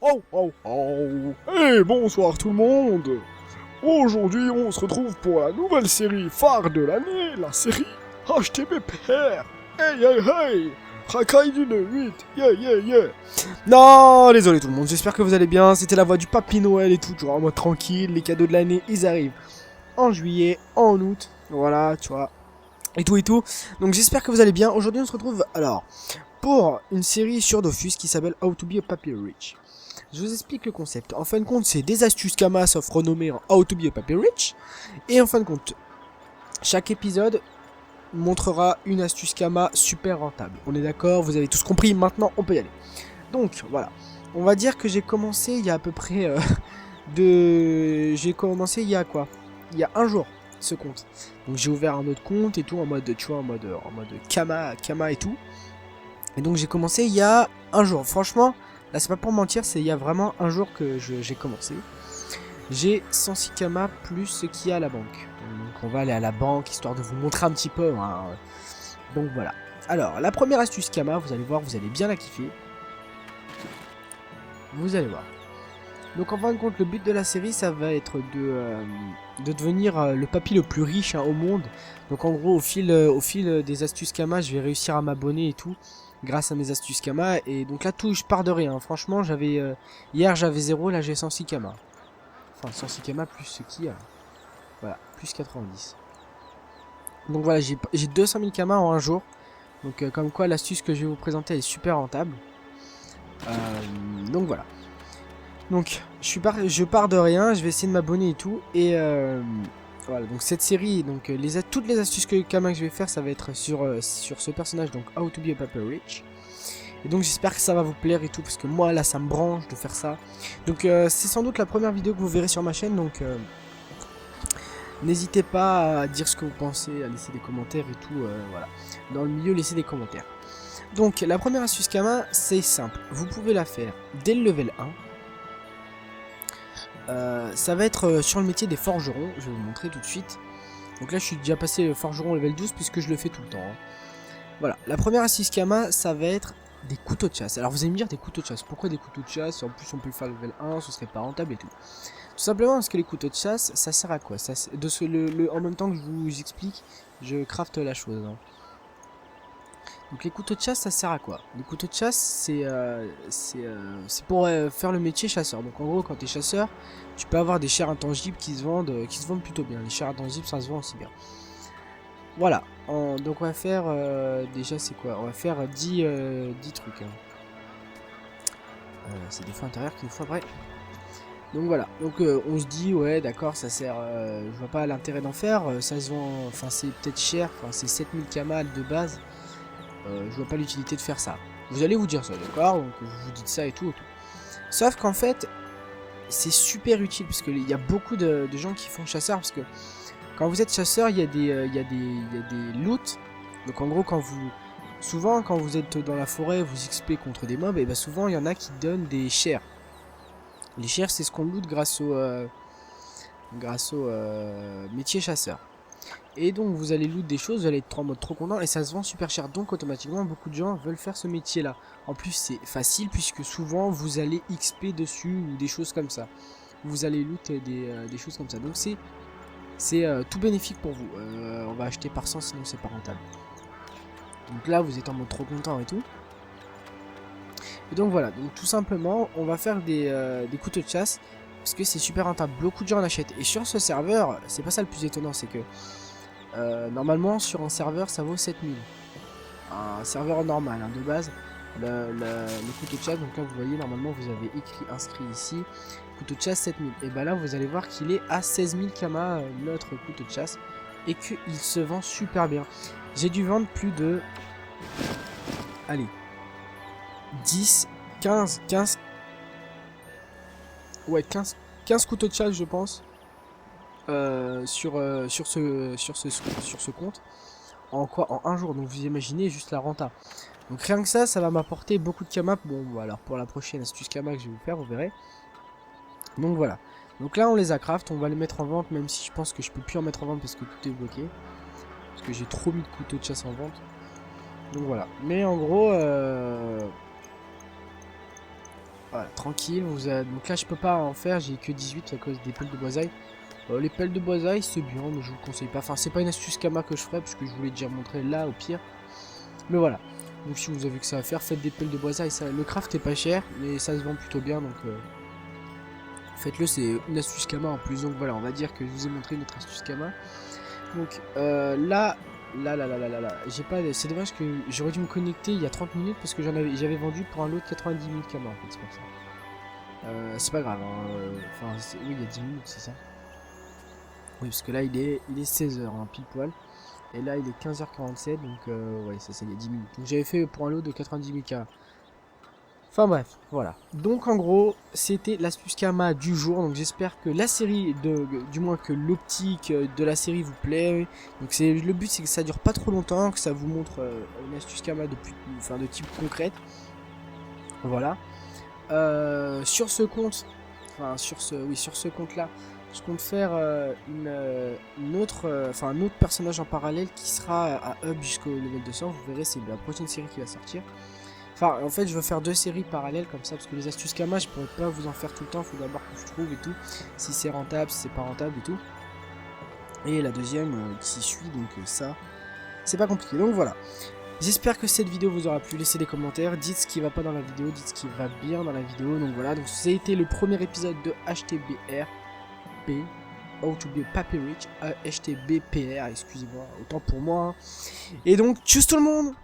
Oh oh oh. Hey, bonsoir tout le monde. Aujourd'hui, on se retrouve pour la nouvelle série phare de l'année, la série HTMPR. Hey hey hey. Racaille d'une 8. Yeah yeah yeah. Non, désolé tout le monde, j'espère que vous allez bien. C'était la voix du Papy Noël et tout, genre en mode tranquille. Les cadeaux de l'année, ils arrivent en juillet, en août. Voilà, tu vois. Et tout et tout. Donc j'espère que vous allez bien. Aujourd'hui, on se retrouve alors pour une série sur Dofus qui s'appelle How to be a Papy Rich. Je vous explique le concept. En fin de compte, c'est des astuces Kama sauf renommées en How to be a Papy Rich. Et en fin de compte, chaque épisode montrera une astuce Kama super rentable. On est d'accord, vous avez tous compris, maintenant on peut y aller. Donc voilà, on va dire que j'ai commencé il y a à peu près J'ai commencé il y a quoi? Il y a un jour ce compte. Donc j'ai ouvert un autre compte et tout en mode, tu vois, en mode Kama et tout. Et donc j'ai commencé il y a un jour. Franchement, là c'est pas pour mentir, c'est il y a vraiment un jour que j'ai commencé. J'ai 106 Kama plus ce qu'il y a à la banque. Donc on va aller à la banque histoire de vous montrer un petit peu. Hein. Donc voilà. Alors la première astuce Kama, vous allez voir, vous allez bien la kiffer. Vous allez voir. Donc en fin de compte, le but de la série, ça va être de devenir le papy le plus riche au monde. Donc en gros, au fil des astuces Kama, je vais réussir à m'abonner et tout, grâce à mes astuces Kama. Et donc là, tout, je pars de rien. Franchement, hier j'avais 0, là j'ai 106 Kama. Enfin, 106 Kama plus ce qu'il y a. Voilà, plus 90. Donc voilà, j'ai 200 000 Kama en un jour. Donc comme quoi, l'astuce que je vais vous présenter est super rentable. Donc voilà. Donc, je pars de rien, je vais essayer de m'abonner et tout. Et voilà, donc cette série, donc toutes les astuces Kama que je vais faire, ça va être sur ce personnage, donc How to be a Papy Rich. Et donc j'espère que ça va vous plaire et tout, parce que moi là ça me branche de faire ça. Donc c'est sans doute la première vidéo que vous verrez sur ma chaîne, donc n'hésitez pas à dire ce que vous pensez, à laisser des commentaires et tout, voilà. Dans le milieu, laissez des commentaires. Donc la première astuce Kama, c'est simple, vous pouvez la faire dès le level 1. Ça va être sur le métier des forgerons, je vais vous montrer tout de suite. Donc là je suis déjà passé le forgeron level 12 puisque je le fais tout le temps. Hein. Voilà, la première astuce Kama, ça va être des couteaux de chasse. Alors vous allez me dire des couteaux de chasse, pourquoi des couteaux de chasse? En plus on peut le faire level 1, ce serait pas rentable et tout. Tout simplement parce que les couteaux de chasse, ça sert à quoi? En même temps que je vous explique, je crafte la chose. Hein. Donc les couteaux de chasse, ça sert à quoi? Les couteaux de chasse, c'est pour faire le métier chasseur. Donc en gros, quand tu es chasseur, tu peux avoir des chairs intangibles qui se vendent plutôt bien. Les chairs intangibles, ça se vend aussi bien. Voilà. Donc on va faire, déjà c'est quoi? On va faire 10 trucs. Hein. C'est des fois intérieurs qu'il nous faut après. Donc voilà. Donc on se dit, ouais d'accord, ça sert, je vois pas l'intérêt d'en faire. Ça se vend, enfin c'est peut-être cher, enfin c'est 7000 kamal de base. Je vois pas l'utilité de faire ça. Vous allez vous dire ça, d'accord? Donc vous vous dites ça et tout. Sauf qu'en fait, c'est super utile parce qu'il y a beaucoup de gens qui font chasseur parce que quand vous êtes chasseur, il y a des loots. Donc en gros, souvent quand vous êtes dans la forêt, vous XP contre des mobs, et bah souvent il y en a qui donnent des chairs. Les chairs, c'est ce qu'on loot grâce au métier chasseur. Et donc vous allez loot des choses, vous allez être en mode trop content et ça se vend super cher. Donc automatiquement beaucoup de gens veulent faire ce métier là. En plus c'est facile puisque souvent vous allez XP dessus ou des choses comme ça. Vous allez loot des choses comme ça. Donc c'est tout bénéfique pour vous. On va acheter par 100 sinon c'est pas rentable. Donc là vous êtes en mode trop content et tout. Et donc voilà, donc tout simplement on va faire des couteaux de chasse. Parce que c'est super rentable, beaucoup de gens en achètent. Et sur ce serveur, c'est pas ça le plus étonnant, c'est que normalement sur un serveur ça vaut 7000. Un serveur normal hein, de base. Le couteau de chasse, donc là vous voyez normalement vous avez inscrit ici couteau de chasse 7000. Et bah là vous allez voir qu'il est à 16000 Kama notre couteau de chasse. Et qu'il se vend super bien. J'ai dû vendre plus de... Allez. 10, 15... Ouais 15 couteaux de chasse je pense. Sur ce compte en un jour. Donc vous imaginez juste la renta. Donc rien que ça va m'apporter beaucoup de Kama. Bon alors pour la prochaine astuce Kama que je vais vous faire, vous verrez. Donc voilà. Donc là on les a craft, on va les mettre en vente, même si je pense que je peux plus en mettre en vente parce que tout est bloqué. Parce que j'ai trop mis de couteaux de chasse en vente. Donc voilà. Mais en gros Voilà, tranquille. Donc là, je peux pas en faire, j'ai que 18 à cause des pelles de boisaille. Les pelles de boisaille, c'est bien, mais je vous le conseille pas. Enfin, c'est pas une astuce Kama que je ferai, parce que je voulais déjà montrer là, au pire. Mais voilà. Donc si vous avez que ça à faire, faites des pelles de boisaille. Le craft est pas cher, mais ça se vend plutôt bien, donc faites-le. C'est une astuce Kama en plus. Donc voilà, on va dire que je vous ai montré notre astuce Kama. Donc là, j'ai pas. C'est dommage que j'aurais dû me connecter il y a 30 minutes parce que j'avais vendu pour un lot de 90 000 Kama en fait, c'est pour ça. C'est pas grave, hein. Enfin, oui, il y a 10 minutes, c'est ça. Oui, parce que là, il est 16h, hein, pile poil. Et là, il est 15h47, donc ouais, c'est ça, il y a 10 minutes. Donc j'avais fait pour un lot de 90 000 K. Enfin bref, voilà. Donc en gros, c'était l'astuce Kama du jour. Donc j'espère que la série, du moins que l'optique de la série vous plaît. Donc le but, c'est que ça dure pas trop longtemps, que ça vous montre une astuce Kama de type concrète. Voilà. Sur ce compte, sur ce compte-là, je compte faire un autre personnage en parallèle qui sera à Hub jusqu'au level 200. Vous verrez, c'est la prochaine série qui va sortir. Enfin, en fait, je veux faire 2 séries parallèles comme ça, parce que les astuces Kama, je pourrais pas vous en faire tout le temps. Il faut d'abord que je trouve et tout, si c'est rentable, si c'est pas rentable et tout. Et la deuxième qui suit, donc ça, c'est pas compliqué. Donc voilà. J'espère que cette vidéo vous aura plu, laissez des commentaires, dites ce qui va pas dans la vidéo, dites ce qui va bien dans la vidéo. Donc voilà, donc ça a été le premier épisode de HTBRP, How to be Papi Rich, HTBPR, excusez-moi, autant pour moi. Et donc, tchuss tout le monde!